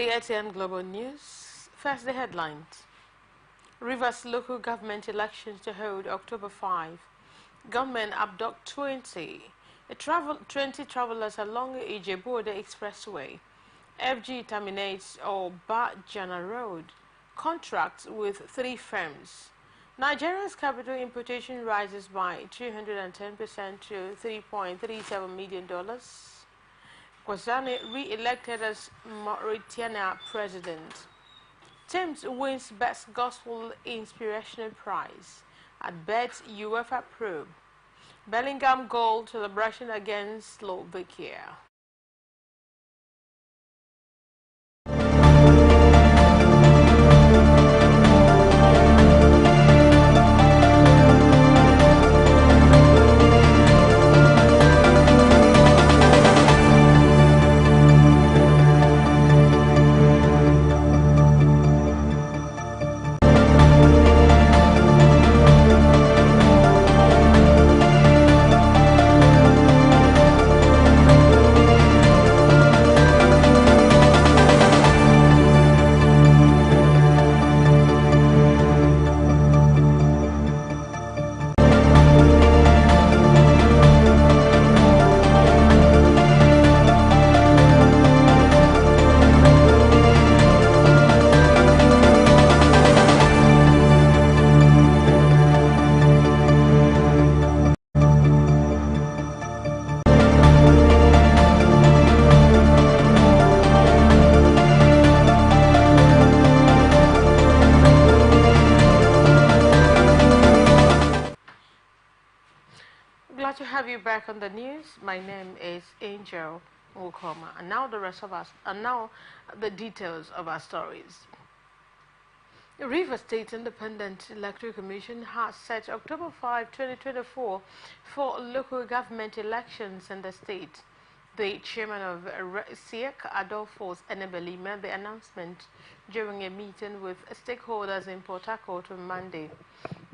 the ATN Global News. First, the headlines. Rivers local government elections to hold October 5. Government abduct 20 travelers along Ijebu-Ode Expressway. FG terminates Oba-Jana Road. Contracts with 3 firms. Nigeria's capital importation rises by 210% to $3.37 million. Kwasane re-elected as Mauritania president. Thames wins Best Gospel Inspirational Prize at Bet UEFA Pro. Bellingham goal celebration against Slovakia. Glad to have you back on the news. My name is Angel Wokoma, and now the details of our stories. The Rivers State Independent Electoral Commission has set October 5, 2024 for local government elections in the state. The chairman of SIEC, Adolphus Enebeli, made the announcement during a meeting with stakeholders in Port Harcourt on Monday.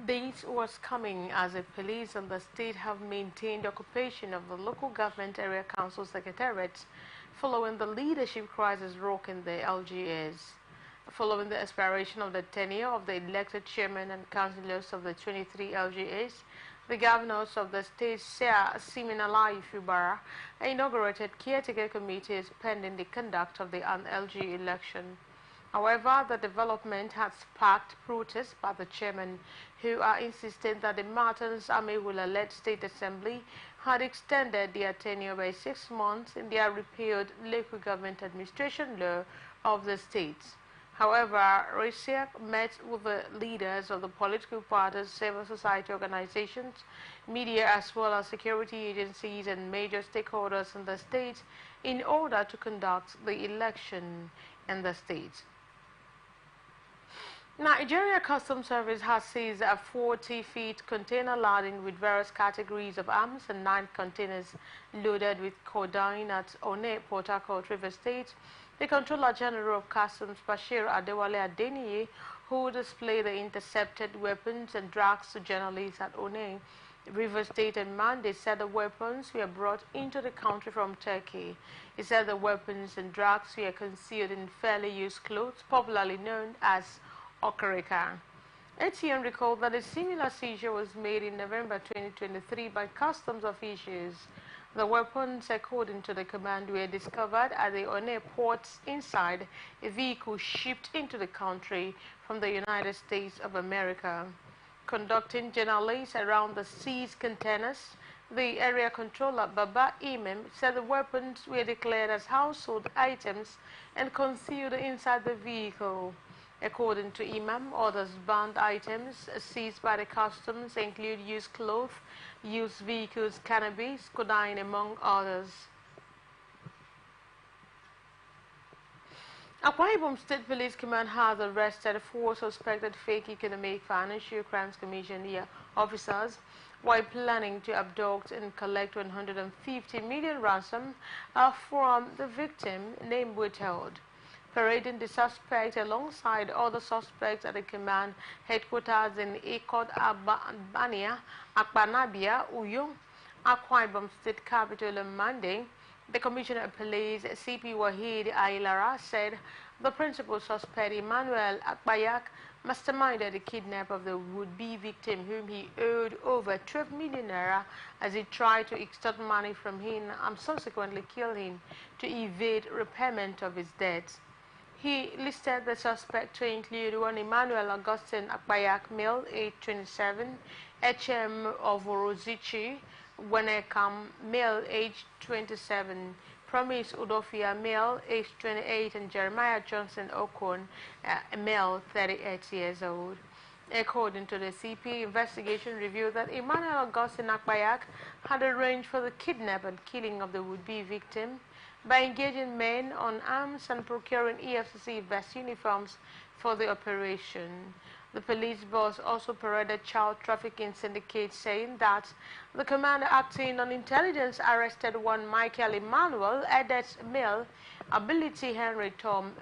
This was coming as the police and the state have maintained occupation of the local government area council secretariats following the leadership crisis rocking the LGAs. Following the expiration of the tenure of the elected chairman and councillors of the 23 LGAs, the governors of the state, Siminalayi Fubara, inaugurated caretaker committees pending the conduct of the LG election. However, the development has sparked protests by the chairman, who are insisting that the Martins Amewula-led State Assembly had extended their tenure by 6 months in their repealed local government administration law of the states. However, RISIAC met with the leaders of the political parties, civil society organizations, media, as well as security agencies and major stakeholders in the state in order to conduct the election in the state. Nigeria Customs Service has seized a 40-feet container laden with various categories of arms and 9 containers loaded with codeine at One, Port Harcourt, River State. The Controller General of Customs, Bashir Adewale Adeniyi, who displayed the intercepted weapons and drugs to journalists at One, River State on Monday, said the weapons were brought into the country from Turkey. He said the weapons and drugs were concealed in fairly used clothes, popularly known as Okereka. ATN recalled that a similar seizure was made in November 2023 by customs officials. The weapons, according to the command, were discovered at the One ports inside a vehicle shipped into the country from the United States of America. Conducting journalists around the seized containers, the area controller, Baba Imam, said the weapons were declared as household items and concealed inside the vehicle. According to Imam, others banned items seized by the customs include used clothes, used vehicles, cannabis, codeine, among others. Akwa Ibom State Police Command has arrested 4 suspected fake economic financial crimes commission officers while planning to abduct and collect 150 million ransom from the victim named withheld. Parading the suspect alongside other suspects at the command headquarters in Ikot Albania, Akpanabia, Uyo, Akwa Ibom State Capital on Monday. The Commissioner of Police, CP Wahid Ailara, said The principal suspect, Emmanuel Akbayak, masterminded the kidnap of the would-be victim, whom he owed over 12 million naira, as he tried to extort money from him and subsequently kill him to evade repayment of his debts. He listed the suspect to include one Emmanuel Augustine Akbayak, male, age 27, HM of Orozichi, Wenekam, male, age 27, Promise Udofia, male, age 28, and Jeremiah Johnson Okon, male, 38 years old. According to the CP, investigation revealed that Emmanuel Augustine Akbayak had arranged for the kidnap and killing of the would-be victim by engaging men on arms and procuring EFCC vest uniforms for the operation. The police boss also paraded child trafficking syndicate, saying that the commander acting on intelligence arrested one Michael Emmanuel, Edet male, Ability Henry Tom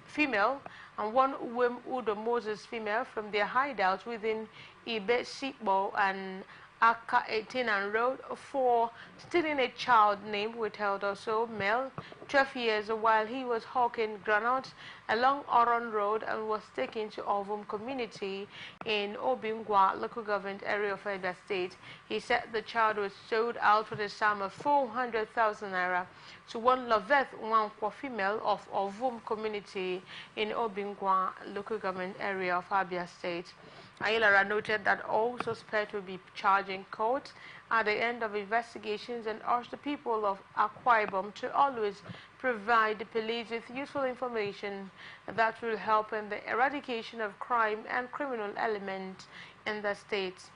female, and one Wim Udo Moses female from their hideout within Ibe Sipo and Aka 18 and Road for stealing a child named withheld also male 12 years while he was hawking granules along Oron Road and was taken to Ovum community in Obingwa local government area of Edo State. He said the child was sold out for the sum of 400,000 naira to one Loveth Wankwa female of Ovum community in Obingwa local government area of Abia State. Ailara noted that all suspects will be charged in court at the end of investigations and urged the people of Akwa Ibom to always provide the police with useful information that will help in the eradication of crime and criminal elements in the state.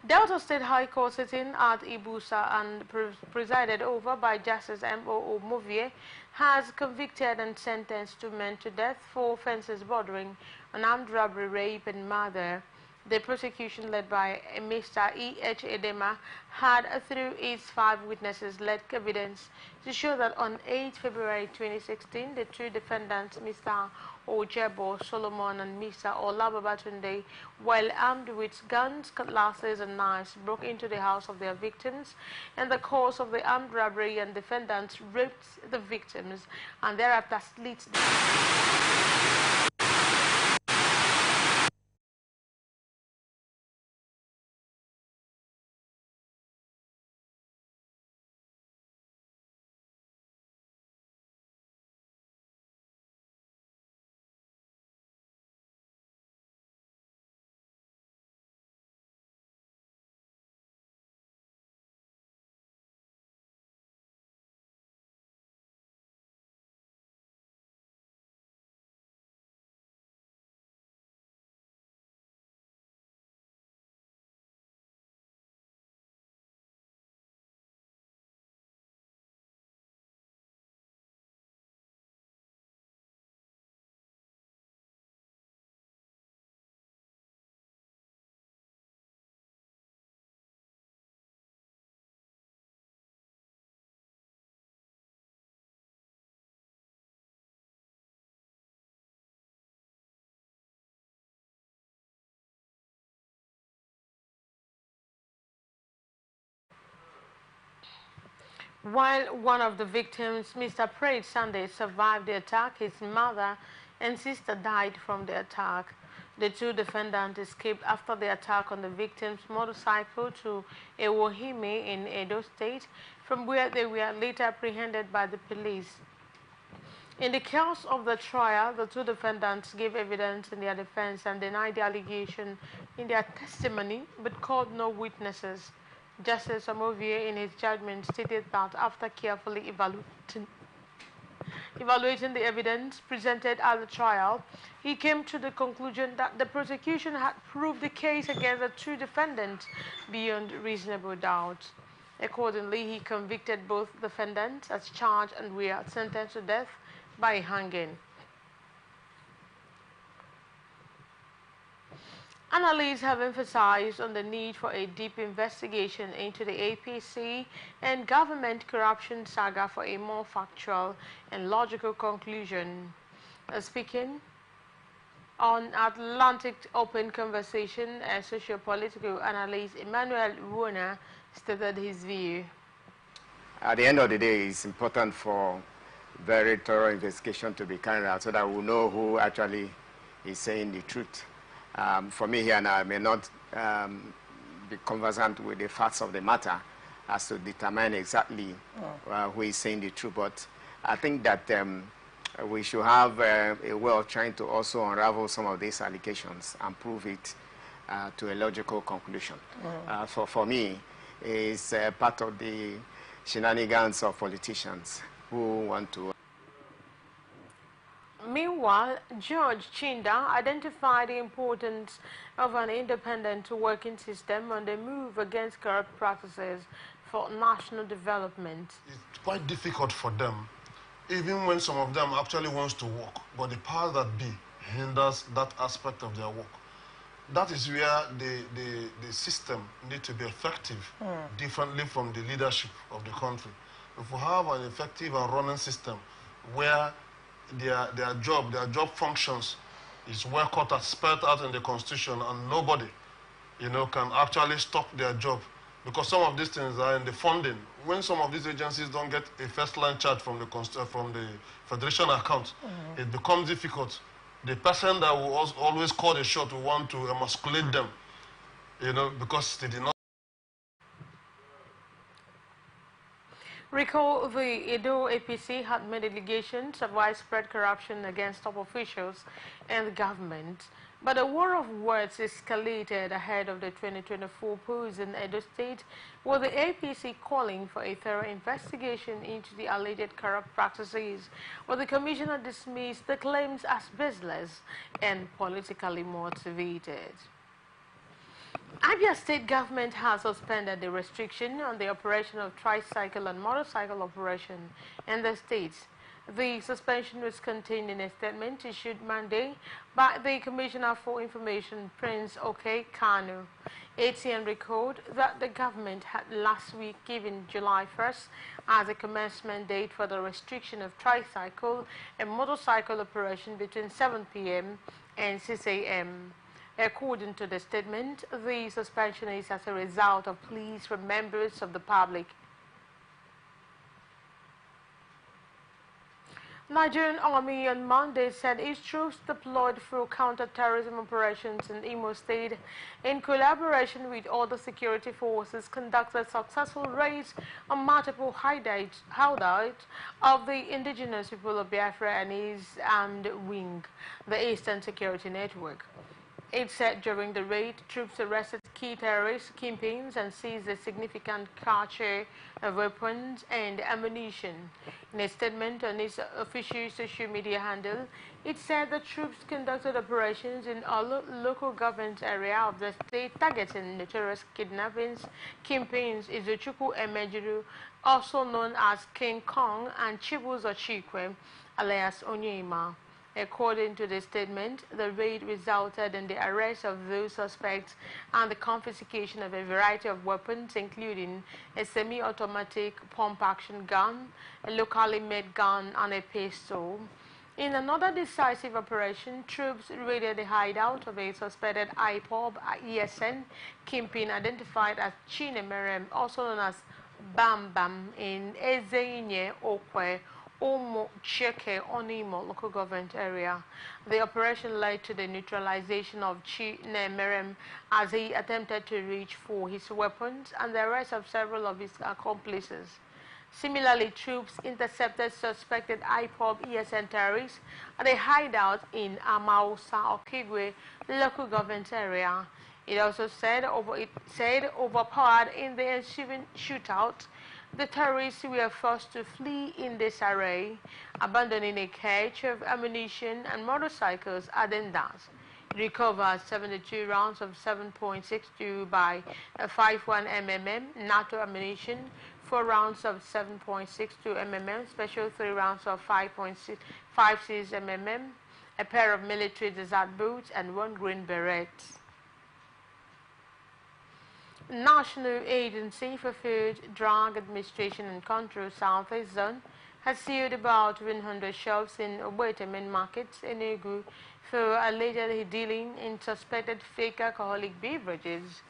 Delta State High Court sitting at Ibusa and presided over by Justice M.O.O. Movie has convicted and sentenced two men to death for offenses bordering on armed robbery, rape, and murder. The prosecution, led by Mr. E.H. Edema, had, through its 5 witnesses, led evidence to show that on 8 February 2016, the two defendants, Mr. Ojebo Solomon and Mr. Olababatunde, while armed with guns, cutlasses, and knives, broke into the house of their victims. In the course of the armed robbery, and defendants raped the victims and thereafter slit them. While one of the victims, Mr. Praid Sunday, survived the attack, his mother and sister died from the attack. The two defendants escaped after the attack on the victim's motorcycle to Ewohime in Edo State, from where they were later apprehended by the police. In the course of the trial, the two defendants gave evidence in their defense and denied the allegation in their testimony, but called no witnesses. Justice Amovie, in his judgment, stated that after carefully evaluating the evidence presented at the trial, he came to the conclusion that the prosecution had proved the case against the two defendants beyond reasonable doubt. Accordingly, he convicted both defendants as charged and were sentenced to death by hanging. Analysts have emphasized on the need for a deep investigation into the APC and government corruption saga for a more factual and logical conclusion. Speaking on Atlantic Open Conversation, a socio-political analyst Emmanuel Wona stated his view. at the end of the day, it's important for very thorough investigation to be carried out so that we'll know who actually is saying the truth. For me here now, I may not be conversant with the facts of the matter as to determine exactly who is saying the truth, but I think that we should have a way of trying to also unravel some of these allegations and prove it to a logical conclusion. For me, it's part of the shenanigans of politicians who want to. Meanwhile, George Chinda identified the importance of an independent working system on the move against corrupt practices for national development. It's quite difficult for them, even when some of them actually wants to work, but the power that be hinders that aspect of their work. That is where the system needs to be effective differently from the leadership of the country. If we have an effective and running system where their job functions is well cut out, spelled out in the Constitution, and nobody, can actually stop their job. Because some of these things are in the funding. When some of these agencies don't get a first-line charge from the Federation account, it becomes difficult. The person that will always call the shot will want to emasculate them, because they did not. Recall the Edo APC had made allegations of widespread corruption against top officials and the government, but a war of words escalated ahead of the 2024 polls in Edo State, with the APC calling for a thorough investigation into the alleged corrupt practices, where the commissioner dismissed the claims as baseless and politically motivated. Abia State government has suspended the restriction on the operation of tricycle and motorcycle operation in the state. The suspension was contained in a statement issued Monday by the Commissioner for Information, Prince Oke Kanu. ATN recalled that the government had last week given July 1st as a commencement date for the restriction of tricycle and motorcycle operation between 7 p.m. and 6 a.m. According to the statement, the suspension is as a result of pleas from members of the public. Nigerian Army on Monday said its troops deployed for counter-terrorism operations in Imo State in collaboration with other security forces conducted successful raids on multiple hideouts of the indigenous people of Biafra and its armed wing, the Eastern Security Network. It said during the raid, troops arrested key terrorist kingpins and seized a significant cache of weapons and ammunition. In a statement on its official social media handle, it said the troops conducted operations in all local government areas of the state targeting notorious kidnappings, kingpins Izochukwu Emejuru, also known as King Kong, and Chibuzo Chikwe, alias Onyema. According to the statement, the raid resulted in the arrest of those suspects and the confiscation of a variety of weapons, including a semi-automatic pump-action gun, a locally made gun, and a pistol. In another decisive operation, troops raided the hideout of a suspected IPOB ESN kingpin identified as Chinemerem, also known as Bam Bam, in Ezeinye Okwe, Omo Cheke Onimo local government area. The operation led to the neutralization of Chinemerem as he attempted to reach for his weapons and the arrest of several of his accomplices. Similarly, troops intercepted suspected IPOB ESN terrorists at a hideout in Amausa Okigwe local government area. It also said overpowered in the ensuing shootout, the terrorists were forced to flee in disarray, abandoning a cache of ammunition and motorcycles at Dendas. It recovered 72 rounds of 7.62 by 51 mm NATO ammunition, 4 rounds of 7.62 mm, special 3 rounds of 5.56 mm, a pair of military desert boots, and 1 green beret. National Agency for Food, Drug Administration and Control Southeast Zone has sealed about 100 shops in Ogbete main markets in Enugu for allegedly dealing in suspected fake alcoholic beverages.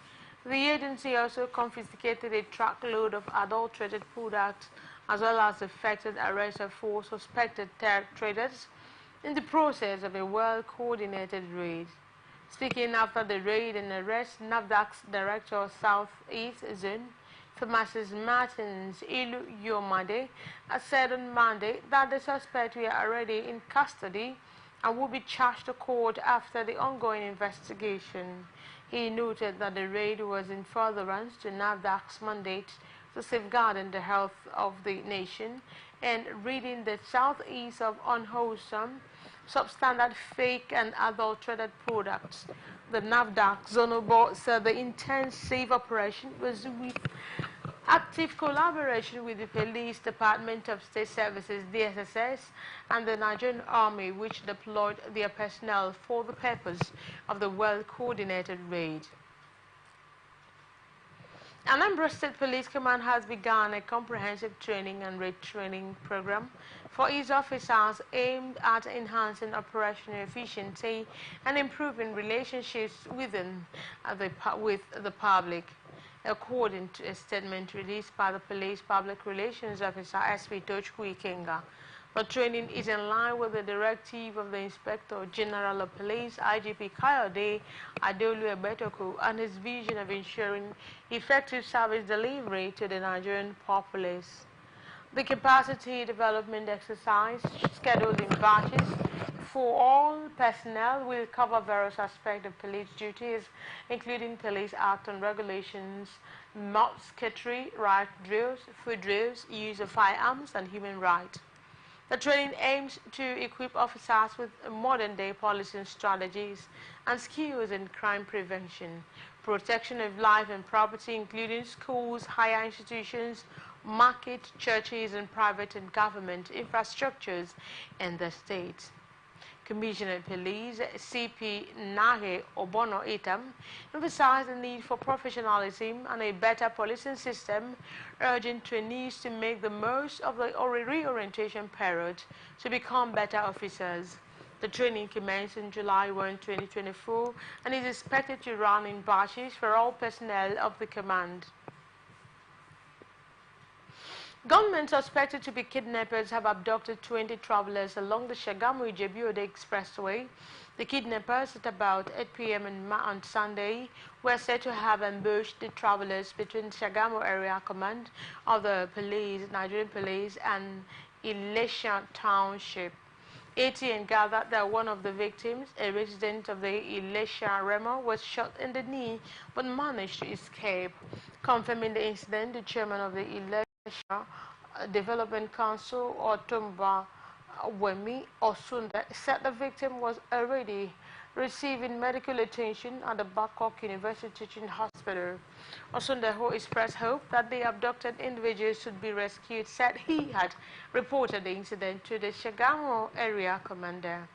The agency also confiscated a truckload of adulterated products as well as effected arrest of 4 suspected traders in the process of a well-coordinated raid. Speaking after the raid and arrest, NAFDAC's Director of Southeast Zone, Pharmacist Martins Ilu Yomade, has said on Monday that the suspects were already in custody and will be charged to court after the ongoing investigation. He noted that the raid was in furtherance to NAFDAC's mandate to safeguard the health of the nation and ridding the southeast of unwholesome, substandard, fake and adulterated products. The NAFDAC Zonal Board said the intensive operation was with active collaboration with the Police Department of State Services, DSSS, and the Nigerian Army, which deployed their personnel for the purpose of the well-coordinated raid. Anambra State Police Command has begun a comprehensive training and retraining program for its officers aimed at enhancing operational efficiency and improving relationships with the public. According to a statement released by the Police Public Relations Officer SP Tochku Ikenga, the training is in line with the directive of the Inspector General of Police, IGP Kayode Adeolu Ebetoku, and his vision of ensuring effective service delivery to the Nigerian populace. The capacity development exercise, scheduled in batches for all personnel, will cover various aspects of police duties, including Police Act and regulations, musketry, riot drills, food drills, use of firearms, and human rights. The training aims to equip officers with modern-day policing strategies and skills in crime prevention, protection of life and property, including schools, higher institutions, markets, churches, and private and government infrastructures in the state. Commissioner of Police CP Nahe Obono Itam emphasized the need for professionalism and a better policing system, urging trainees to make the most of the reorientation period to become better officers. The training commenced in July 1, 2024 and is expected to run in batches for all personnel of the command. Gunmen suspected to be kidnappers have abducted 20 travelers along the Shagamu-Ijebu-Ode Expressway. The kidnappers, at about 8 p.m. on Sunday, were said to have ambushed the travelers between Shagamu Area Command of the police, Nigerian Police, and Ilesha Township. ATN gathered that one of the victims, a resident of the Ilesha Remo, was shot in the knee but managed to escape. Confirming the incident, the chairman of the Ilesha Development Council, Otumba Wemi Osunda, said the victim was already receiving medical attention at the Babcock University Teaching Hospital. Osunda, who expressed hope that the abducted individuals should be rescued, said he had reported the incident to the Shagamu area commander.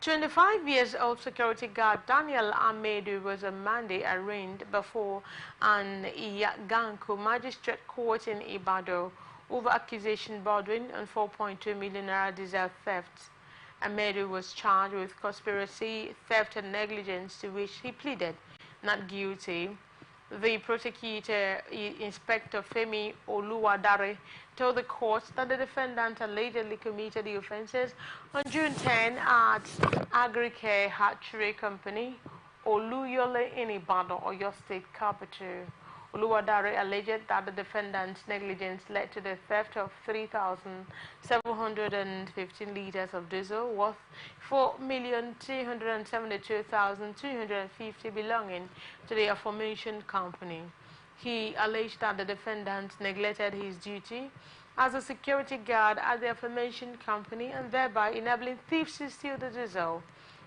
25-year-old security guard Daniel Amedu was on Monday arraigned before an Iyaganku magistrate court in Ibadan over accusation bordering on 4.2 million naira diesel theft. Amedu was charged with conspiracy, theft, and negligence, to which he pleaded not guilty. The prosecutor, Inspector Femi Oluwadare, told the court that the defendant allegedly committed the offences on June 10 at Agricare Hatchery Company, Oluyole in Ibadan, Oyo State capital. Oluwadare alleged that the defendant's negligence led to the theft of 3,715 litres of diesel worth 4,372,250 belonging to the aforementioned company. He alleged that the defendant neglected his duty as a security guard at the aforementioned company and thereby enabling thieves to steal the diesel.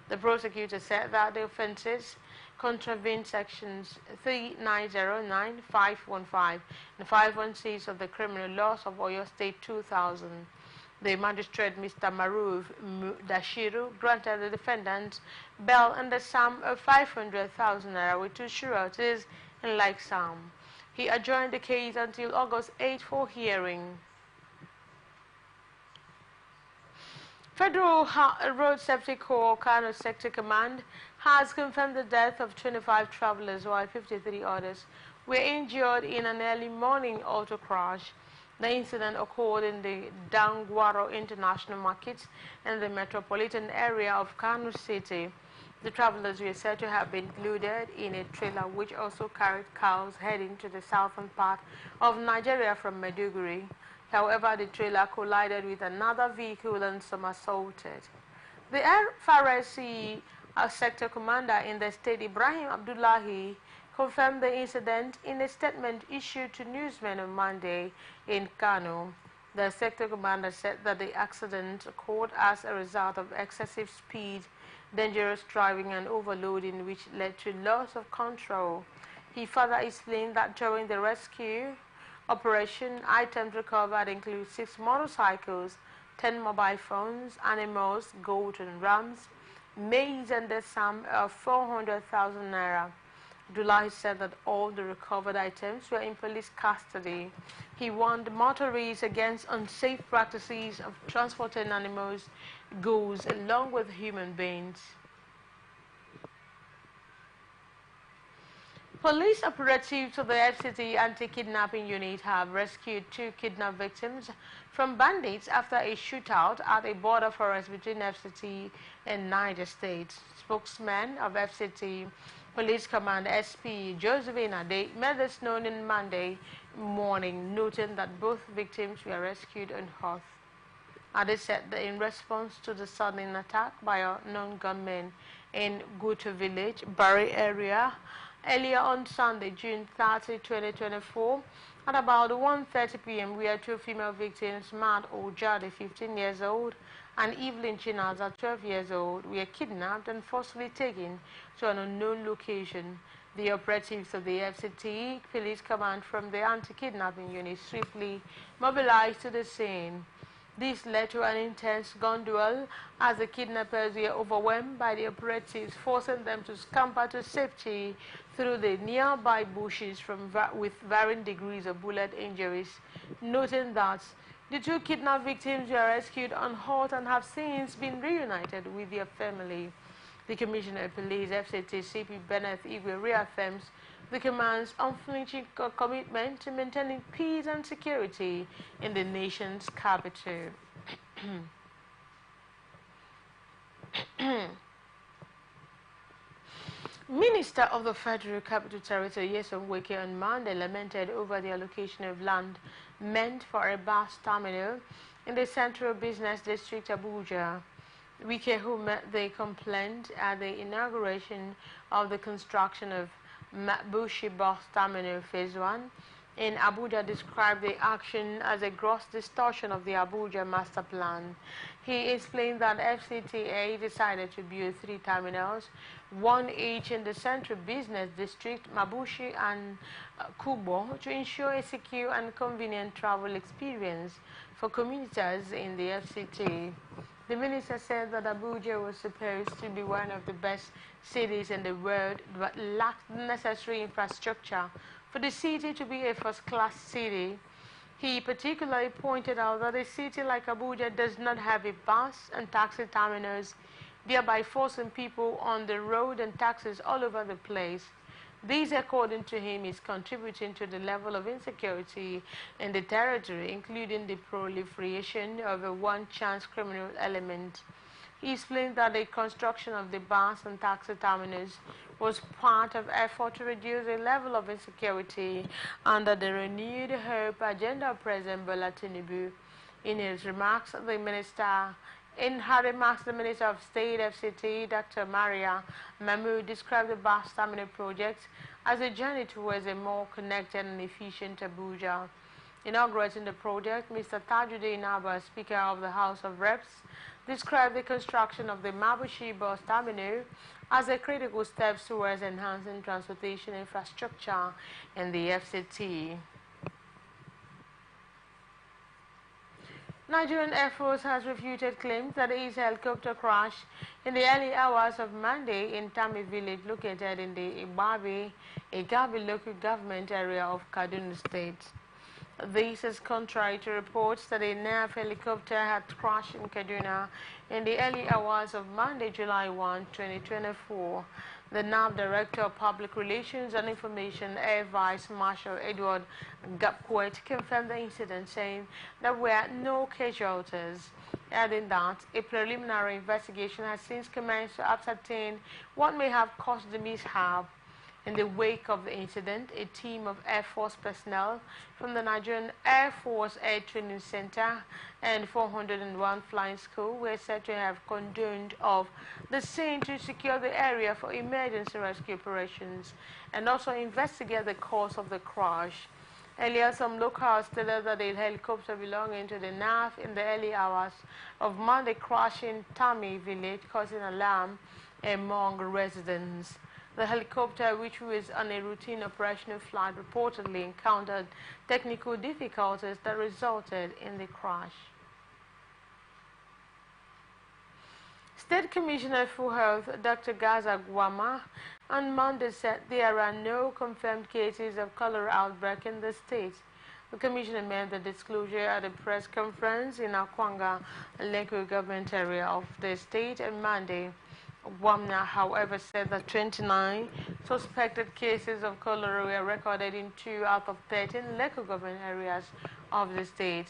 The prosecutor said that the offences contravene sections 3909, 515, and 516 of the criminal laws of Oyo State 2000. The magistrate, Mr. Maruf Dashiru, granted the defendant bail and the sum of 500,000 naira with 2 sureties in like sum. He adjourned the case until August 8 for hearing. Federal Road Safety Corps Kano Sector Command has confirmed the death of 25 travelers while 53 others were injured in an early morning auto crash. The incident occurred in the Dangwaro International Market in the metropolitan area of Kano City. The travelers were said to have been loaded in a trailer which also carried cows heading to the southern part of Nigeria from Maiduguri. However, the trailer collided with another vehicle and somersaulted. The FRSC sector commander in the state, Ibrahim Abdullahi, confirmed the incident in a statement issued to newsmen on Monday in Kano. The sector commander said that the accident occurred as a result of excessive speed, dangerous driving and overloading, which led to loss of control. He further explained that during the rescue operation, items recovered include 6 motorcycles, 10 mobile phones, animals, gold and rams, maize and the sum of 400,000 naira. Abdullahi said that all the recovered items were in police custody. He warned motorists against unsafe practices of transporting animals, goods along with human beings. Police operatives of the FCT anti-kidnapping unit have rescued 2 kidnapped victims from bandits after a shootout at a border forest between FCT and Niger State. Spokesman of FCT Police Command SP Josephine Ade made this known on Monday morning, noting that both victims were rescued unhurt. Ade said that in response to the sudden attack by a non-gunmen in Guto village, Bari area, earlier on Sunday, June 30, 2024, at about 1:30 p.m., we had 2 female victims, Mad Ojade, 15 years old, and Evelyn Chinaza, 12 years old, were kidnapped and forcibly taken to an unknown location. The operatives of the FCT Police Command from the anti-kidnapping unit swiftly mobilized to the scene. This led to an intense gun duel as the kidnappers were overwhelmed by the operatives, forcing them to scamper to safety through the nearby bushes with varying degrees of bullet injuries, noting that the 2 kidnapped victims were rescued unhurt and have since been reunited with their family. The Commissioner of Police, FCT CP Bennett Igwe, reaffirms the command's unflinching commitment to maintaining peace and security in the nation's capital. Minister of the Federal Capital Territory, Yeson Wike, on Monday lamented over the allocation of land meant for a bus terminal in the Central Business District, Abuja. Wike, who met the complaint at the inauguration of the construction of Mabushi Bus Terminal Phase 1 in Abuja, described the action as a gross distortion of the Abuja Master Plan. He explained that FCTA decided to build 3 terminals, 1 each in the Central Business District, Mabushi and Kubo, to ensure a secure and convenient travel experience for commuters in the FCT. The minister said that Abuja was supposed to be one of the best cities in the world, but lacked the necessary infrastructure for the city to be a first-class city. He particularly pointed out that a city like Abuja does not have a bus and taxi terminals, thereby forcing people on the road and taxis all over the place. This, according to him, is contributing to the level of insecurity in the territory, including the proliferation of a one-chance criminal element. He explained that the construction of the bus and taxi terminals was part of effort to reduce the level of insecurity under the renewed hope agenda of President Bola Tinubu. In her remarks, the Minister of State, FCT, Dr. Maria Mahmood, described the bus terminal project as a journey towards a more connected and efficient Abuja. Inaugurating the project, Mr. Tajuddin Abbas, Speaker of the House of Reps, described the construction of the Mabushi bus terminal as a critical step towards enhancing transportation infrastructure in the FCT. Nigerian Air Force has refuted claims that its helicopter crashed in the early hours of Monday in Tami village located in the Igabi local government area of Kaduna State. This is contrary to reports that a NAV helicopter had crashed in Kaduna in the early hours of Monday, July 1, 2024. The NAV Director of Public Relations and Information, Air Vice Marshal Edward Gapquet, confirmed the incident, saying there were no casualties, adding that a preliminary investigation has since commenced to ascertain what may have caused the mishap. In the wake of the incident, a team of Air Force personnel from the Nigerian Air Force Air Training Center and 401 Flying School were said to have condoned of the scene to secure the area for emergency rescue operations and also investigate the cause of the crash. Earlier, some locals stated that a helicopter belonging to the NAF in the early hours of Monday crashed in Tami village, causing alarm among residents. The helicopter, which was on a routine operational flight, reportedly encountered technical difficulties that resulted in the crash. State Commissioner for Health, Dr. Gaza Guama, on Monday said there are no confirmed cases of cholera outbreak in the state. The commissioner made the disclosure at a press conference in Akwanga, local government area of the state on Monday. Wamna, however, said that 29 suspected cases of cholera were recorded in 2 out of 13 local government areas of the state.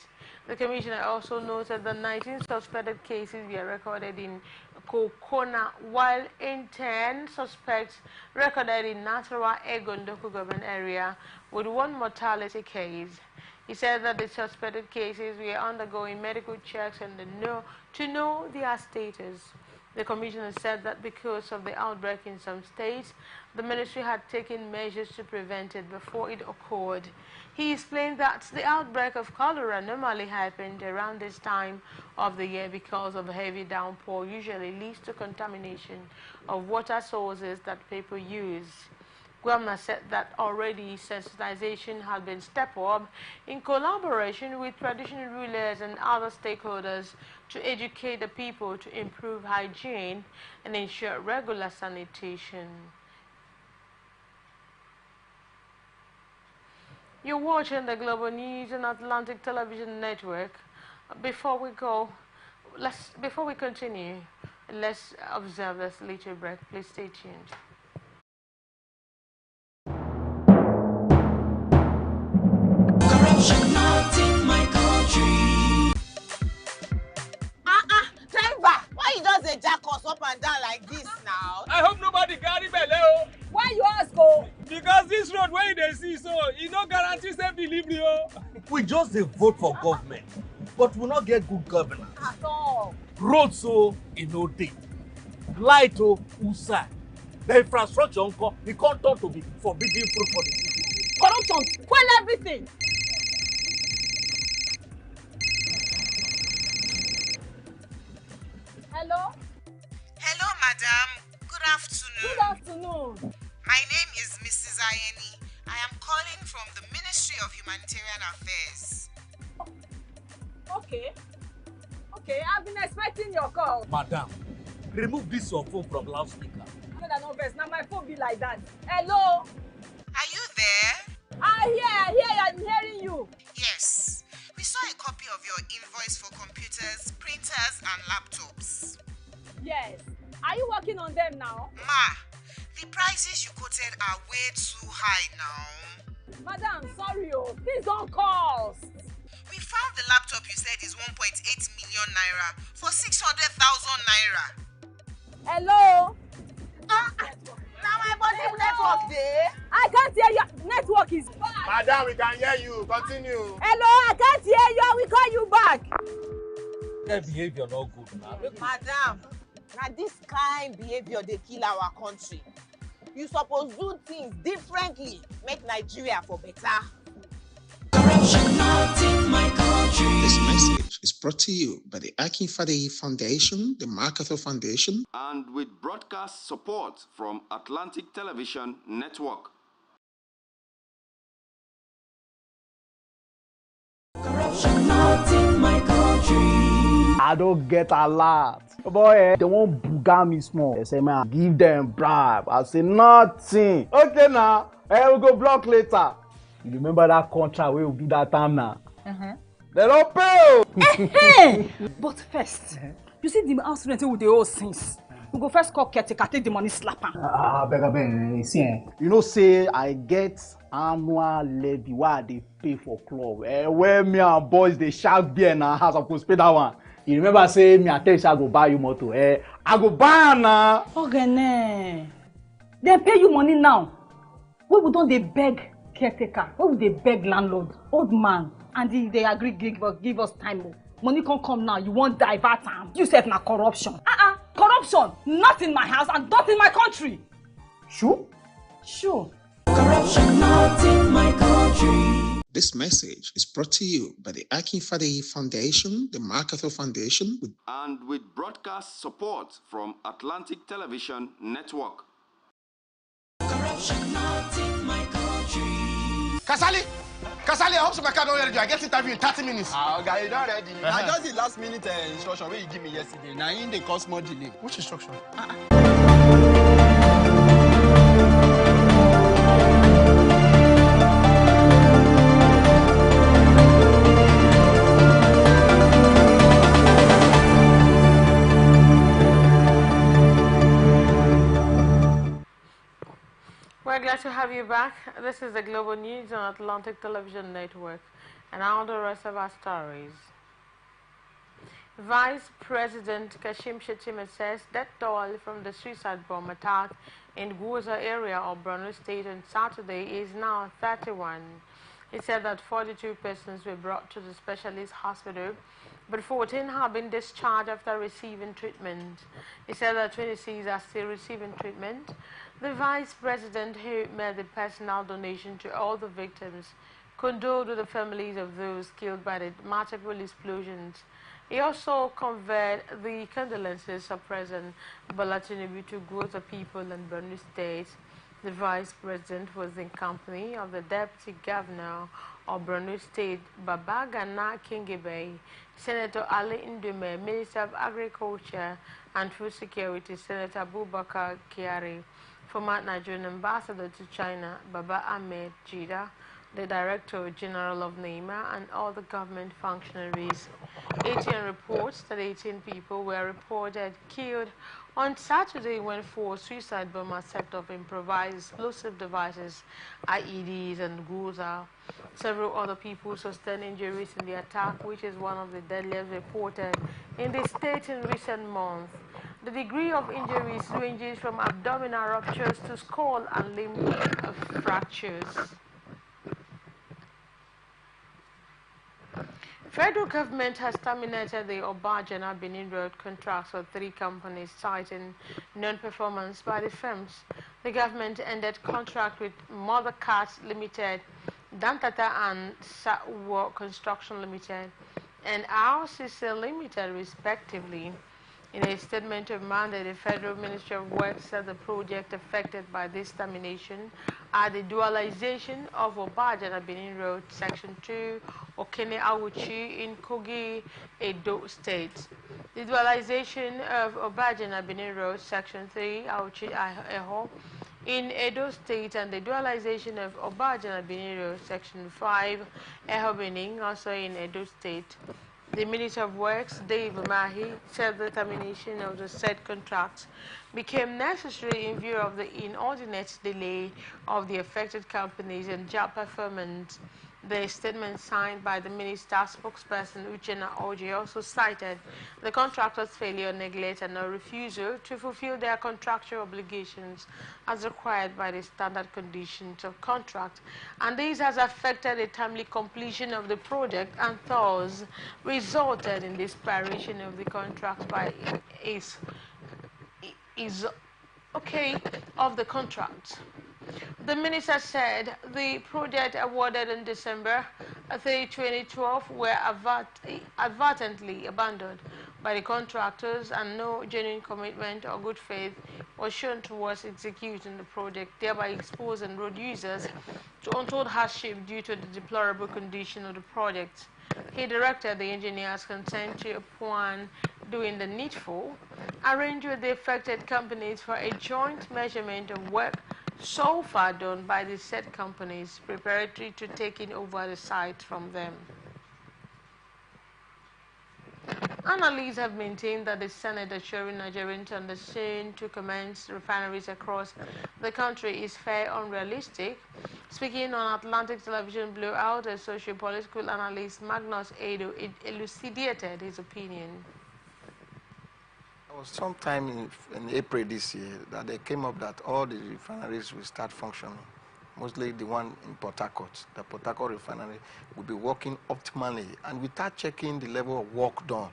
The commissioner also noted that 19 suspected cases were recorded in Kokona, while in 10 suspects recorded in Nasarawa Egon local government area, with 1 mortality case. He said that the suspected cases were undergoing medical checks and to know their status. The commissioner said that because of the outbreak in some states, the ministry had taken measures to prevent it before it occurred. He explained that the outbreak of cholera normally happened around this time of the year because of heavy downpour usually leads to contamination of water sources that people use. Guamna said that already sensitization had been stepped up in collaboration with traditional rulers and other stakeholders to educate the people to improve hygiene and ensure regular sanitation. You're watching the Global News on Atlantic Television Network. Before we continue, let's observe this little break. Please stay tuned. Corruption not in my country. Driver, why you just dey jack us up and down like this now? I hope nobody carry belle. Why you ask o? Because this road wey you dey see so, e no guarantee safe delivery o. We just dey vote for government, but we no get good governance. At all. Road so e no dey. Light o usai. The infrastructure nko e come turn to be forbidden fruit for the city. Corruption, quell everything. Hello? Hello, madam. Good afternoon. Good afternoon. My name is Mrs. Ayeni. I am calling from the Ministry of Humanitarian Affairs. Okay. Okay, I've been expecting your call. Madam, remove this your phone from loudspeaker. No vex, now my phone be like that. Hello? Are you there? I hear, I'm hearing you. Yes. We saw a copy of your invoice for computers, printers, and laptops. Yes. Are you working on them now? Ma, the prices you quoted are way too high now. Madam, sorry, please don't cost. We found the laptop you said is 1.8 million naira for 600,000 naira. Hello? Now my body network there. I can't hear you. Network is bad. Madam, we can hear you. Continue. Hello, I can't hear you. I will call you back. Their behavior not good now. Madam, now this kind behavior they kill our country. You suppose do things differently. Make Nigeria for better. Corruption not in my country. This message is brought to you by the Akin Fadeyi Foundation, the MacArthur Foundation, and with broadcast support from Atlantic Television Network. Corruption not in my country. I don't get a lot. Boy, they won't buga me small. They say, man, give them bribe. I say, nothing. Okay, now, we go block later. You remember that contract we will do that time now? They don't pay. But first, you see the house rent with the old since. We go first call caretaker, take the money, slap him. Beg, see, you know, say I get annual levy why they pay for club. Where me and boys they shark beer in our house, I could pay that one. You remember say me and tell you I go buy you motor. I go buy now. Okay, they pay you money now. We don't they beg caretaker? We would they beg landlord, old man, and they agree give us time. Money can't come now. You won't divert time. You said na corruption. Corruption, not in my house and not in my country. Sure? Sure. Corruption not in my country. This message is brought to you by the Akin Fadehi Foundation, the MacArthur Foundation, and with broadcast support from Atlantic Television Network. Corruption not in my country. Kasali, I hope so my car don't ready. I get interview in 30 minutes. Okay, you don't ready. I just the last minute instruction where you give me yesterday. Now in the cause more delay. Which instruction? We're glad to have you back. This is the Global News on Atlantic Television Network, and now the rest of our stories. Vice President Kashim Shettima says that toll from the suicide bomb attack in Gwoza area of Borno State on Saturday is now 31. He said that 42 persons were brought to the specialist hospital, but 14 have been discharged after receiving treatment. He said that 26 are still receiving treatment. The Vice President, who made the personal donation to all the victims, condoled with the families of those killed by the multiple explosions. He also conveyed the condolences of President Bola Tinubu to Gwoza people and Borno State. The Vice President was in company of the Deputy Governor of Borno State, Babagana Kingebe, Senator Ali Ndume, Minister of Agriculture and Food Security, Senator Abubakar Kyari, former Nigerian ambassador to China, Baba Ahmed Jida, the Director General of NEMA, and all the government functionaries. ATN reports that 18 people were reported killed on Saturday when 4 suicide bombers set off improvised explosive devices, IEDs, and Gwoza. Several other people sustained injuries in the attack, which is one of the deadliest reported in the state in recent months. The degree of injuries ranges from abdominal ruptures to skull and limb fractures. Federal government has terminated the Obajana Benin Road contracts for 3 companies, citing non-performance by the firms. The government ended contract with Mother Cats Limited, Dantata and Sawo Construction Limited, and RCC Limited, respectively. In a statement of Monday, the Federal Ministry of Works said the project affected by this termination are the dualization of Obajana Benin Road, Section 2, Okene Awuchi in Kogi, Edo State. The dualization of Obajana Benin Road, Section 3, Awuchi Eho in Edo State, and the dualization of Obajana Benin Road, Section 5, Eho Benin, also in Edo State. The Minister of Works, Dave Mahi, said the termination of the said contracts became necessary in view of the inordinate delay of the affected companies and job performance. The statement signed by the minister spokesperson Uchenna Oji also cited the contractors' failure, neglect, and a refusal to fulfill their contractual obligations as required by the standard conditions of contract, and this has affected the timely completion of the project and thus resulted in the expiration of the contract by of the contract. The minister said the project awarded in December 3, 2012 were advertently abandoned by the contractors, and no genuine commitment or good faith was shown towards executing the project, thereby exposing road users to untold hardship due to the deplorable condition of the project. He directed the engineers concerned to, upon doing the needful, arrange with the affected companies for a joint measurement of work so far done by the said companies preparatory to taking over the site from them. Analysts have maintained that the Senate assuring Nigerians on the scene to commence refineries across the country is fair and unrealistic. Speaking on Atlantic Television Blowout, a socio-political analyst Magnus Edo elucidated his opinion. It was sometime in April this year that they came up that all the refineries will start functioning. Mostly the one in Port Harcourt. The Port Harcourt refinery will be working optimally, and without checking the level of work done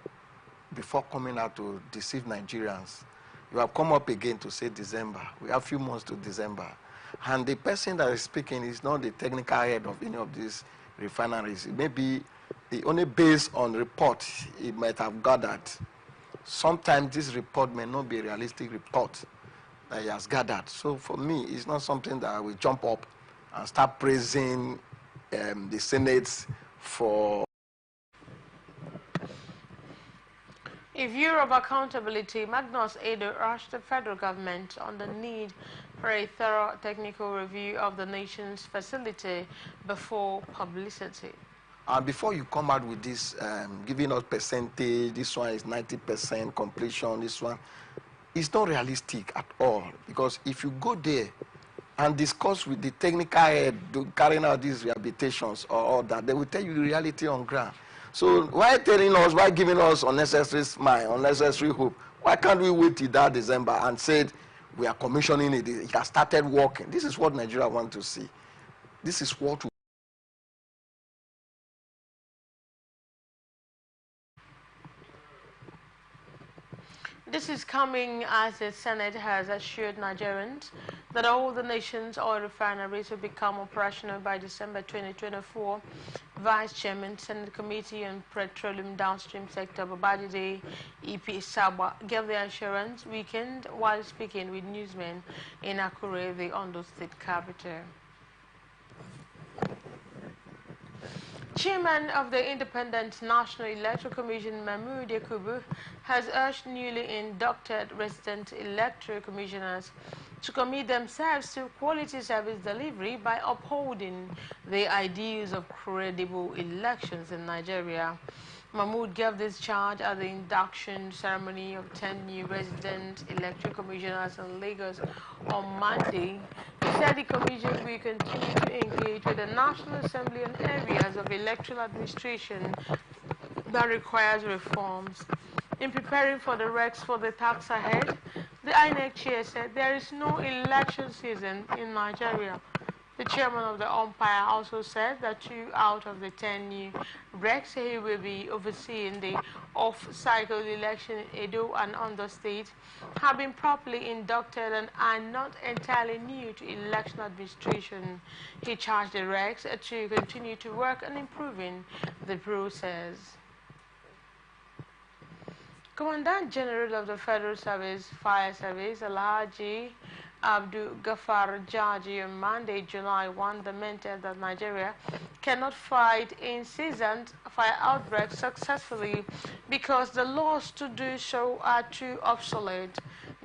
before coming out to deceive Nigerians. You have come up again to say December. We have a few months to December. And the person that is speaking is not the technical head of any of these refineries. It may be only based on report he might have gathered. Sometimes this report may not be a realistic report that he has gathered. So for me, it's not something that I will jump up and start praising the Senate for. In view of accountability, Magnus Edo urged the federal government on the need for a thorough technical review of the nation's facility before publicity. Before you come out with this, giving us percentage, this one is 90% completion, this one, it's not realistic at all. Because if you go there and discuss with the technical head carrying out these rehabilitations or all that, they will tell you the reality on ground. So why telling us, why giving us unnecessary smile, unnecessary hope? Why can't we wait till that December and say we are commissioning it, it has started working? This is what Nigeria wants to see. This is what we This is coming as the Senate has assured Nigerians that all the nation's oil refineries will become operational by December 2024. Vice Chairman, Senate Committee on Petroleum Downstream Sector, Babajide EP Sabwa, gave the assurance weekend while speaking with newsmen in Akure, the Ondo State capital. Chairman of the Independent National Electoral Commission, Mahmoud Yakubu, has urged newly inducted resident electoral commissioners to commit themselves to quality service delivery by upholding the ideals of credible elections in Nigeria. Mahmoud gave this charge at the induction ceremony of 10 new resident electoral commissioners in Lagos on Monday. He said the commission will continue to engage with the National Assembly on areas of electoral administration that requires reforms. In preparing for the recs for the tax ahead, the INEC chair said there is no election season in Nigeria. The chairman of the umpire also said that 2 out of the 10 new recs he will be overseeing the off-cycle election in Edo and Ondo State have been properly inducted and are not entirely new to election administration. He charged the recs to continue to work on improving the process. Commandant General of the Federal Fire Service, Alhaji Abdul Ghaffar Jaji, on Monday, July 1, lamented that Nigeria cannot fight incessant fire outbreaks successfully because the laws to do so are too obsolete.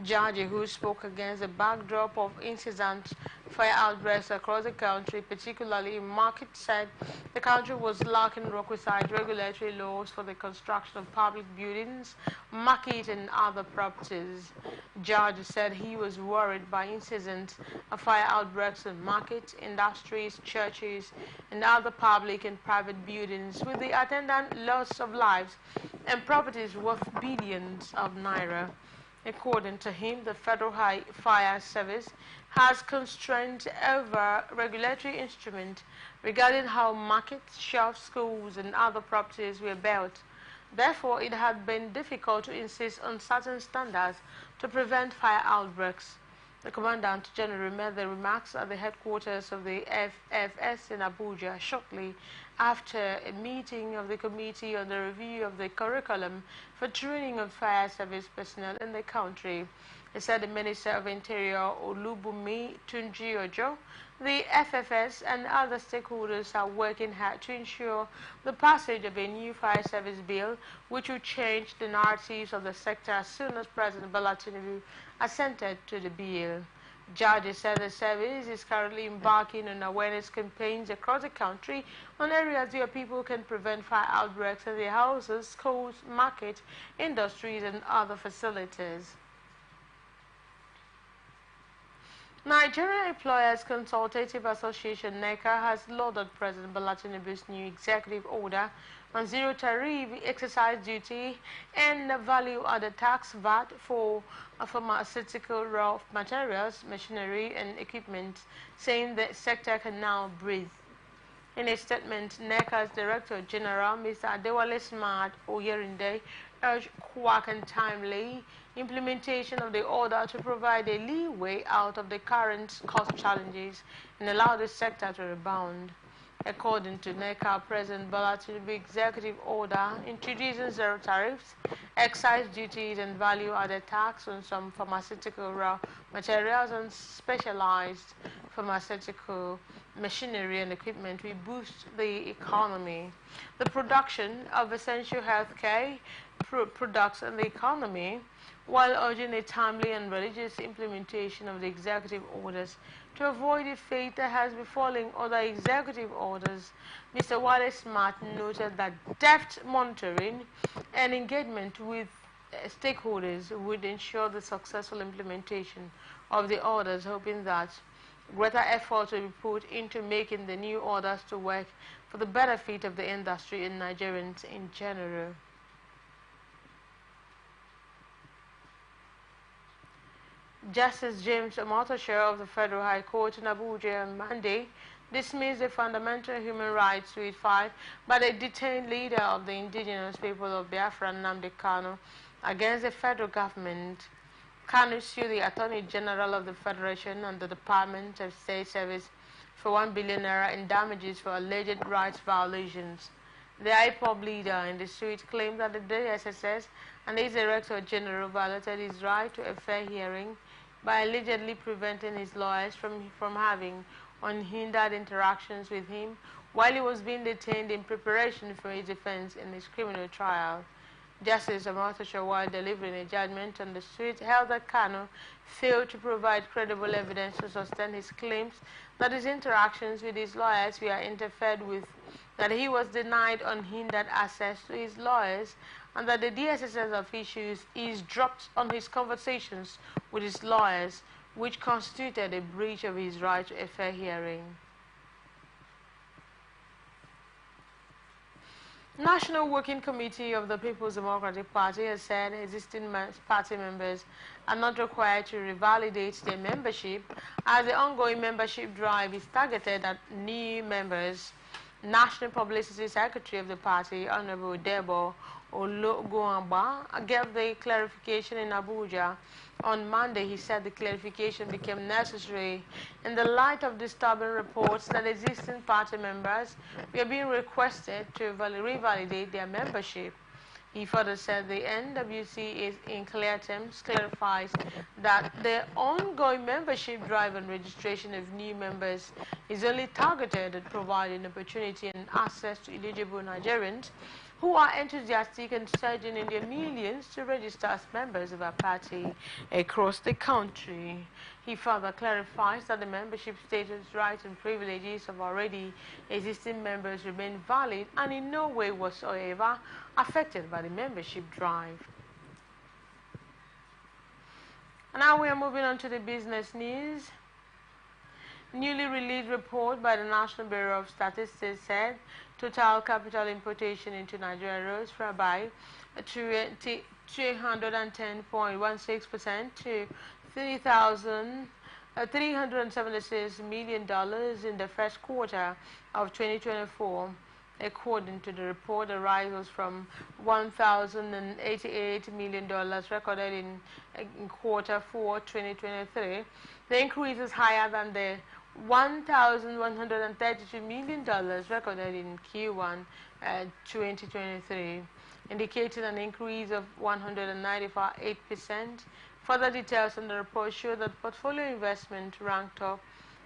Jaji, who spoke against the backdrop of incessant fire outbreaks across the country, particularly in Market, said the country was lacking requisite regulatory laws for the construction of public buildings, market, and other properties. Jaji said he was worried by incessant fire outbreaks in markets, industries, churches, and other public and private buildings, with the attendant loss of lives and properties worth billions of naira. According to him, the Federal Fire Service has constrained over regulatory instruments regarding how markets, shops, schools, and other properties were built. Therefore, it had been difficult to insist on certain standards to prevent fire outbreaks. The Commandant General made the remarks at the headquarters of the FFS in Abuja shortly after a meeting of the Committee on the Review of the Curriculum for Training of Fire Service Personnel in the country. He said the Minister of Interior, Olubunmi Tunji-Ojo, the FFS, and other stakeholders are working hard to ensure the passage of a new fire service bill, which will change the narratives of the sector as soon as President Bola Tinubu assented to the bill. Judges said the service is currently embarking on awareness campaigns across the country on areas where people can prevent fire outbreaks in their houses, schools, market, industries, and other facilities. Nigeria Employers Consultative Association (NECA) has lauded President Bola Tinubu's new executive order on zero tariff excise duty and value-added tax VAT for pharmaceutical raw materials, machinery, and equipment, saying the sector can now breathe. In a statement, NECA's Director General, Mr. Adewale Smart Oyerinde, urged quick and timely implementation of the order to provide a leeway out of the current cost challenges and allow the sector to rebound. According to NECA, President Bola Tinubu executive order introducing zero tariffs, excise duties, and value-added tax on some pharmaceutical raw materials and specialized pharmaceutical machinery and equipment will boost the economy. The production of essential healthcare products in the economy, while urging a timely and religious implementation of the executive orders to avoid the fate that has befallen other executive orders. Mr. Wale Smart noted that deft monitoring and engagement with stakeholders would ensure the successful implementation of the orders, hoping that greater effort will be put into making the new orders to work for the benefit of the industry and Nigerians in general. Justice James Omotosho of the Federal High Court in Abuja on Monday dismissed a fundamental human rights suit filed by the detained leader of the indigenous people of Biafra, Nnamdi Kanu, against the federal government. Kanu sued the Attorney General of the Federation and the Department of State Service for 1 billion naira in damages for alleged rights violations. The IPOB leader in the suit claimed that the DSSS and its Director General violated his right to a fair hearing by allegedly preventing his lawyers from having unhindered interactions with him while he was being detained in preparation for his defense in his criminal trial. Justice Omotosho, while delivering a judgment on the suit, held that Kanu failed to provide credible evidence to sustain his claims that his interactions with his lawyers were interfered with, that he was denied unhindered access to his lawyers, and that the DSSS officials eavesdropped on his conversations with his lawyers, which constituted a breach of his right to a fair hearing. National Working Committee of the People's Democratic Party has said existing party members are not required to revalidate their membership as the ongoing membership drive is targeted at new members. National Publicity Secretary of the party, Honorable Debo Ologoamba, gave the clarification in Abuja. On Monday, he said the clarification became necessary in the light of disturbing reports that existing party members were being requested to revalidate their membership. He further said the NWC is, in clear terms, clarifies that the ongoing membership drive and registration of new members is only targeted at providing opportunity and access to eligible Nigerians who are enthusiastic and surging in their millions to register as members of our party across the country. He further clarifies that the membership status, rights, and privileges of already existing members remain valid and in no way whatsoever affected by the membership drive. And now we are moving on to the business news. Newly released report by the National Bureau of Statistics said total capital importation into Nigeria rose by 310.16% to $376 million in the first quarter of 2024. According to the report, the rise was from $1,088 million recorded in quarter 4 2023. The increase is higher than the $1,132 million recorded in Q1 2023, indicating an increase of 198%. Further details on the report show that portfolio investment ranked up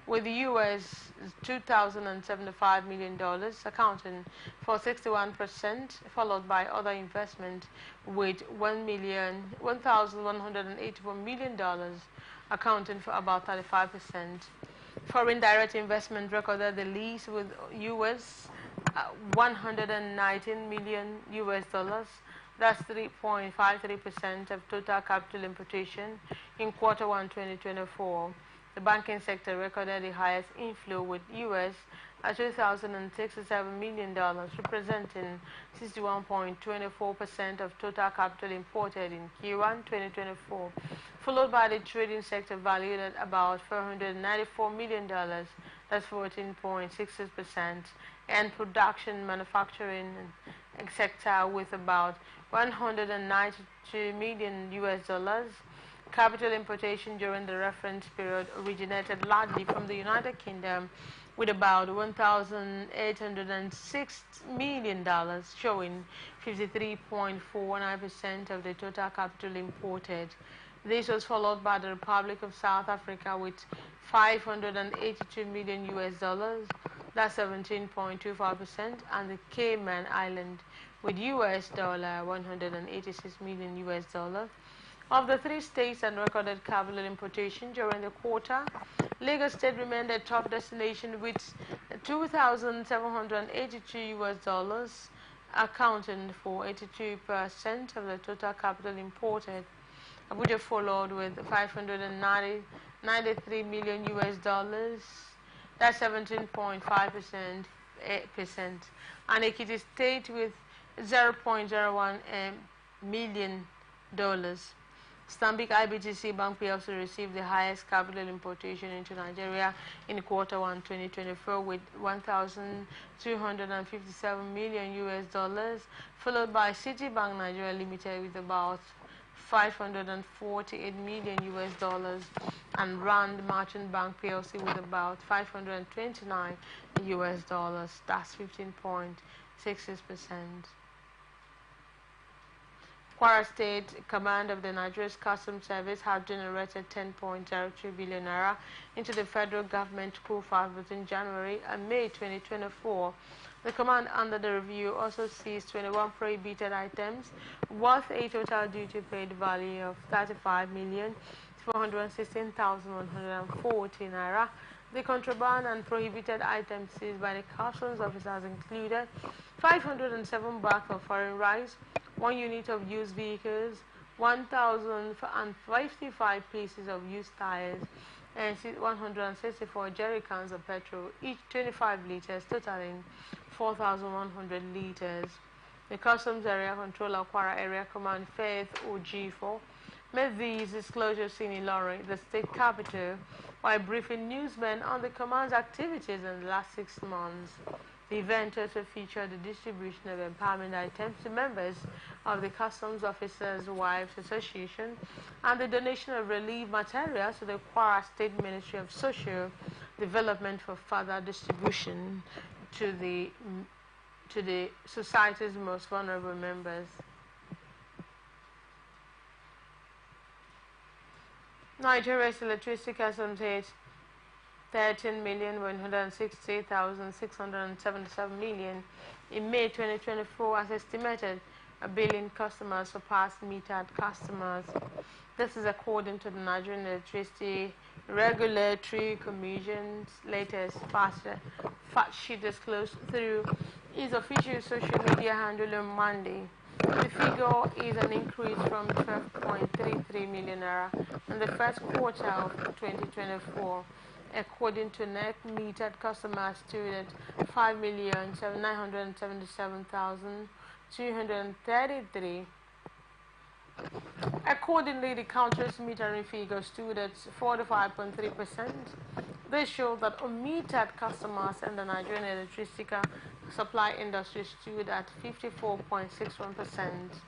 with US $2,075 million, accounting for 61%, followed by other investment with $1,181 million, accounting for about 35%. Foreign direct investment recorded the least with US 119 million US dollars. That's 3.53% of total capital importation in Q1 2024. The banking sector recorded the highest inflow with US $2,067 million, representing 61.24% of total capital imported in Q1 2024, followed by the trading sector valued at about $494 million, that's 14.66%, and production, manufacturing sector with about $192 million US dollars. Capital importation during the reference period originated largely from the United Kingdom with about $1,806 million, showing 53.49% of the total capital imported. This was followed by the Republic of South Africa with $582 million US dollars, that's 17.25%, and the Cayman Island with US dollar 186 million US dollars. Of the three states that recorded capital importation during the quarter, Lagos State remained a top destination with $2,782 US dollars, accounting for 82% of the total capital imported. Abuja followed with 593 million US dollars, that's 17.5%, and Ekiti State with $0.01 million. Stanbic IBTC Bank PLC received the highest capital importation into Nigeria in Q1 2024 with 1,257 million US dollars, followed by Citibank Nigeria Limited with about 548 million US dollars, and Rand Merchant Bank PLC with about 529 US dollars, that's 15.66%. Kwara State Command of the Nigeria's Customs Service have generated 10.03 billion naira into the federal government coffers between January and May 2024. The command under the review also seized 21 prohibited items worth a total duty paid value of 35,416,140 naira. The contraband and prohibited items seized by the customs officers included 507 bags of foreign rice, 1 unit of used vehicles, 1,055 pieces of used tires, and 164 jerry cans of petrol, each 25 liters, totaling 4,100 liters. The Customs Area Controller, Kwara Area Command Faith OG4, made these disclosures in Ilorin, the state capital, while briefing newsmen on the command's activities in the last 6 months. The event also featured the distribution of empowerment items to members of the Customs Officers' Wives Association and the donation of relief materials to the Kwara State Ministry of Social Development for further distribution to the society's most vulnerable members. Nigeria's electricity customs hit 13,160,677 million in May 2024, as estimated. 1 billion customers surpassed metered customers. This is according to the Nigerian Electricity Regulatory Commission's latest fact sheet disclosed through its official social media handle on Monday. The figure is an increase from 12.33 million naira in the first quarter of 2024. According to net, metered customers stood at 5,977,233. Accordingly, the country's metering figure stood at 45.3%. This shows that unmetered customers in the Nigerian electricity supply industry stood at 54.61%.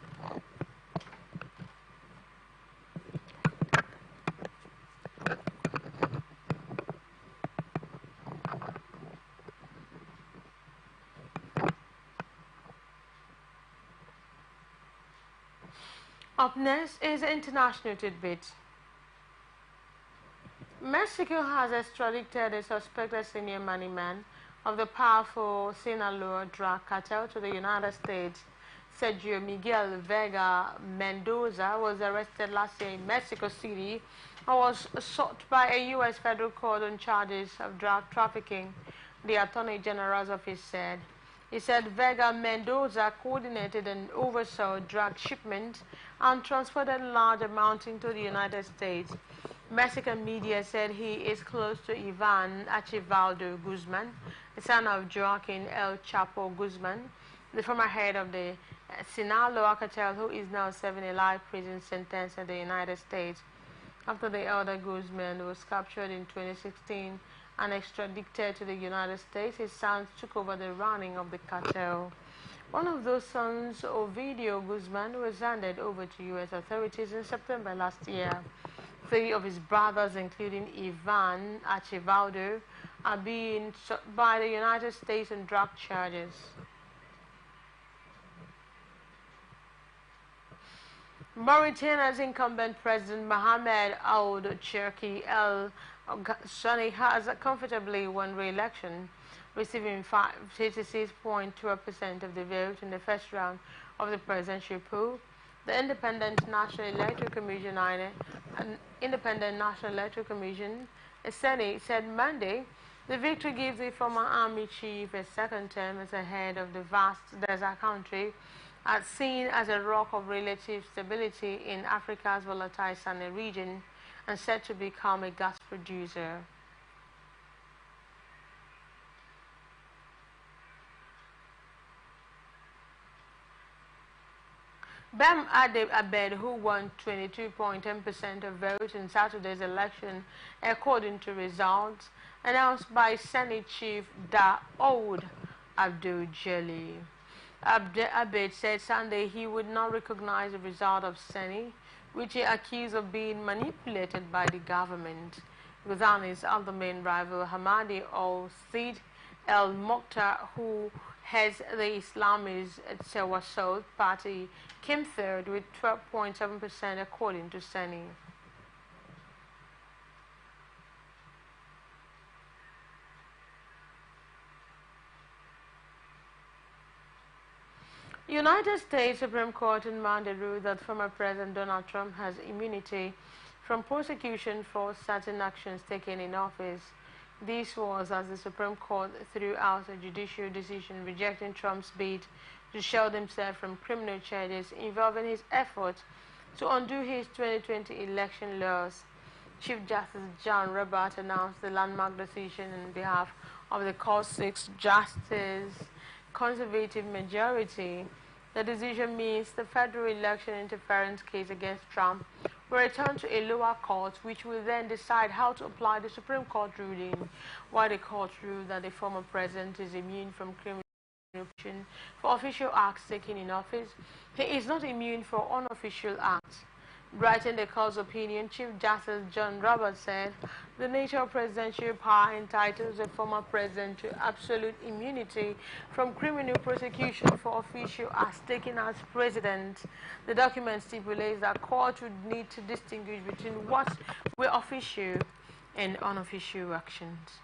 Up next is international tidbit. Mexico has extradited a suspected senior money man of the powerful Sinaloa drug cartel to the United States. Sergio Miguel Vega Mendoza was arrested last year in Mexico City was sought by a U.S. federal court on charges of drug trafficking, the Attorney General's office said. He said Vega Mendoza coordinated and oversaw drug shipments and transported large amounts into the United States. Mexican media said he is close to Ivan Archivaldo Guzman, the son of Joaquin El Chapo Guzman, the former head of the Sinaloa cartel, who is now serving a life prison sentence in the United States. After the elder Guzman was captured in 2016 and extradited to the United States, his sons took over the running of the cartel. One of those sons, Ovidio Guzman, was handed over to U.S. authorities in September last year. 3 of his brothers, including Ivan Archivaldo, are being sought by the United States on drug charges. Mauritania's incumbent president Mohamed Ould Cherki El Ghazouani has comfortably won re-election, receiving 56.12% of the vote in the first round of the presidential poll. The Independent National Electoral Commission, SENI, said Monday the victory gives the former army chief a second term as a head of the vast desert country, seen as a rock of relative stability in Africa's volatile Sahel region and set to become a gas producer. Bam Abed, who won 22.10% of votes in Saturday's election, according to results announced by Senate Chief Daoud Abdul Jalil. Abed said Sunday he would not recognize the result of Seni, which he accused of being manipulated by the government. Ghazouani's other main rival, Hamadi al-Sid el-Mokhtar, who heads the Islamist Tawassul party, came third with 12.7% according to Seni. United States Supreme Court on Monday ruled that former President Donald Trump has immunity from prosecution for certain actions taken in office. This was as the Supreme Court threw out a judicial decision rejecting Trump's bid to shield himself from criminal charges involving his efforts to undo his 2020 election loss. Chief Justice John Roberts announced the landmark decision on behalf of the court's 6-justice conservative majority. The decision means the federal election interference case against Trump will return to a lower court, which will then decide how to apply the Supreme Court ruling, while the court ruled that the former president is immune from criminal prosecution for official acts taken in office. He is not immune for unofficial acts. Writing the court's opinion, Chief Justice John Roberts said the nature of presidential power entitles the former president to absolute immunity from criminal prosecution for official acts taken as president. The document stipulates that courts would need to distinguish between what were official and unofficial actions.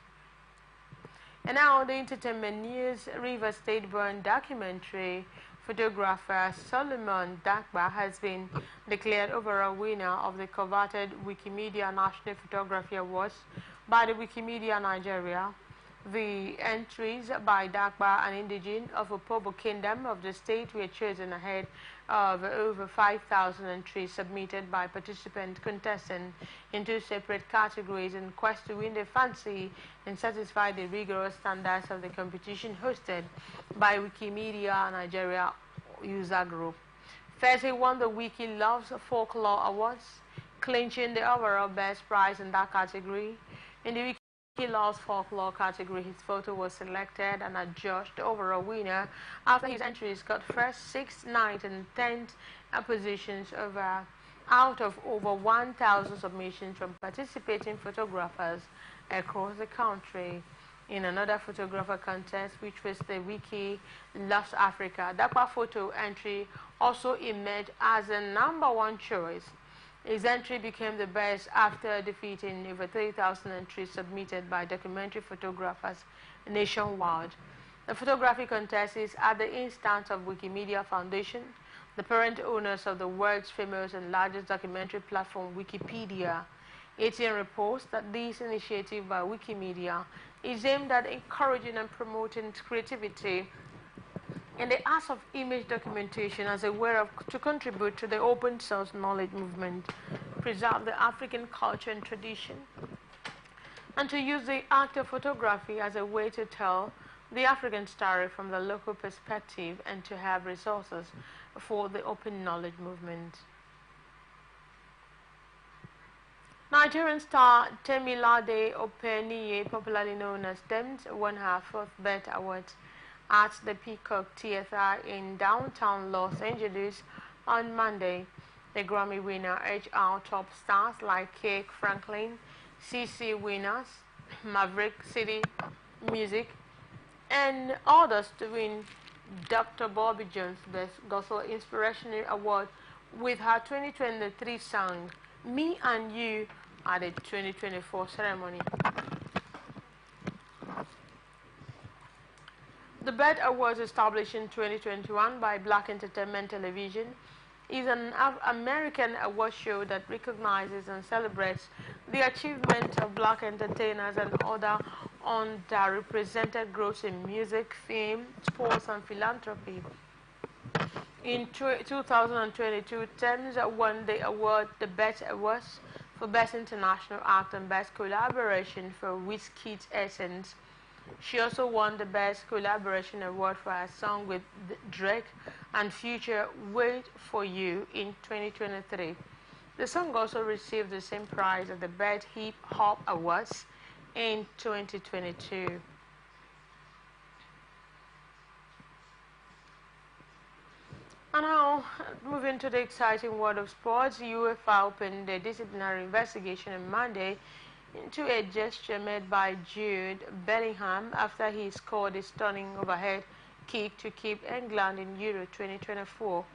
And now the entertainment news. River State-born documentary photographer Solomon Dakba has been declared overall winner of the coveted Wikimedia National Photography Awards by the Wikimedia Nigeria. The entries by Dakba, an indigene of Opobo Kingdom of the state, were chosen ahead of over 5,000 entries submitted by participant contestants in 2 separate categories in quest to win the fancy and satisfy the rigorous standards of the competition hosted by Wikimedia Nigeria user group. First, he won the Wiki Loves Folklore Awards, clinching the overall best prize in that category. In the Wiki Loves Folklore category, his photo was selected and adjudged the overall winner after his entries got first, 6th, 9th, and 10th positions out of over 1,000 submissions from participating photographers across the country. In another photographer contest, which was the Wiki Loves Africa, Dakwa photo entry also emerged as the #1 choice. His entry became the best after defeating over 3,000 entries submitted by documentary photographers nationwide. The photography contest is at the instance of Wikimedia Foundation, the parent owners of the world's famous and largest documentary platform, Wikipedia. ATN reports that this initiative by Wikimedia is aimed at encouraging and promoting creativity in the art of image documentation as a way to contribute to the open source knowledge movement, preserve the African culture and tradition, and to use the act of photography as a way to tell the African story from the local perspective and to have resources for the open knowledge movement. Nigerian star Temilade Openiye, popularly known as Tems, won her 4th BET Award at the Peacock Theatre in downtown Los Angeles on Monday. The Grammy winner edged out top stars like Kirk Franklin, CC Winners, Maverick City Music, and others to win Dr. Bobby Jones' Best Gospel Inspirational Award with her 2023 song, Me and You, at the 2024 ceremony. The BET Awards, established in 2021 by Black Entertainment Television, is an American award show that recognizes and celebrates the achievement of black entertainers and other underrepresented groups in music, film, sports, and philanthropy. In 2022, Tems won the award, the BET Awards, for Best International Act and Best Collaboration for Wizkid's Essence. She also won the Best Collaboration Award for her song with Drake and Future, Wait For You, in 2023. The song also received the same prize at the BET Hip Hop Awards in 2022. And now, moving to the exciting world of sports, UEFA opened a disciplinary investigation on Monday into a gesture made by Jude Bellingham after he scored a stunning overhead kick to keep England in Euro 2024.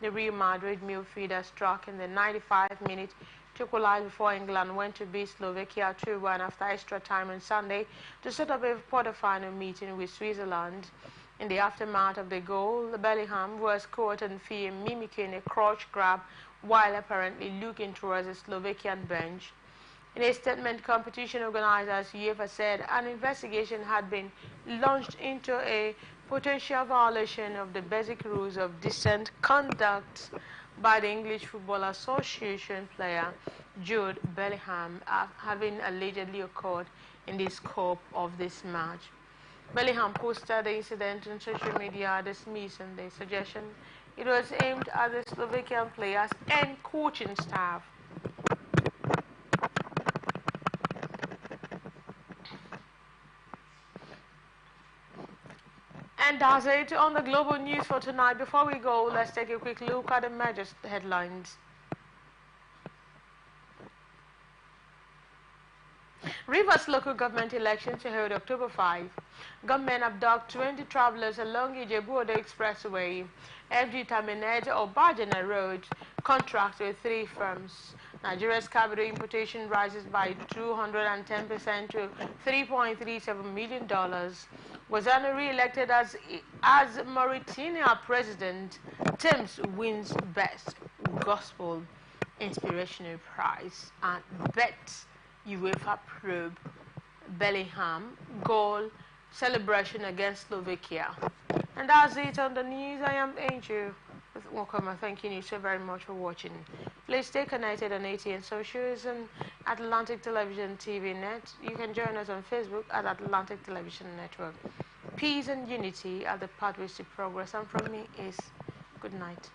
The Real Madrid midfielder struck in the 95th minute to equalize before England went to beat Slovakia 2-1 after extra time on Sunday to set up a quarter-final meeting with Switzerland. In the aftermath of the goal, Bellingham was caught on film mimicking a crotch grab while apparently looking towards the Slovakian bench. In a statement, competition organizers UEFA said an investigation had been launched into a potential violation of the basic rules of decent conduct by the English Football Association player Jude Bellingham, having allegedly occurred in the scope of this match. Bellingham posted the incident on social media, dismissing the suggestion it was aimed at the Slovakian players and coaching staff. And that's it on the global news for tonight. Before we go, let's take a quick look at the major headlines. Rivers local government election to hold October 5. Gunmen abduct 20 travelers along Ijebu-Odo Expressway. FG terminates Obajana Road. Contract with 3 firms. Nigeria's capital importation rises by 210% to $3.37 million. Wazana re-elected as Mauritania president. Tems wins Best Gospel Inspirational Prize. And BET UEFA probe Bellingham goal celebration against Slovakia. And that's it on the news. I am Angel with Wakoma. Thanking you so very much for watching. Please stay connected on ATN Socials and Atlantic Television TV Net. You can join us on Facebook at Atlantic Television Network. Peace and unity are the pathways to progress. And from me is good night.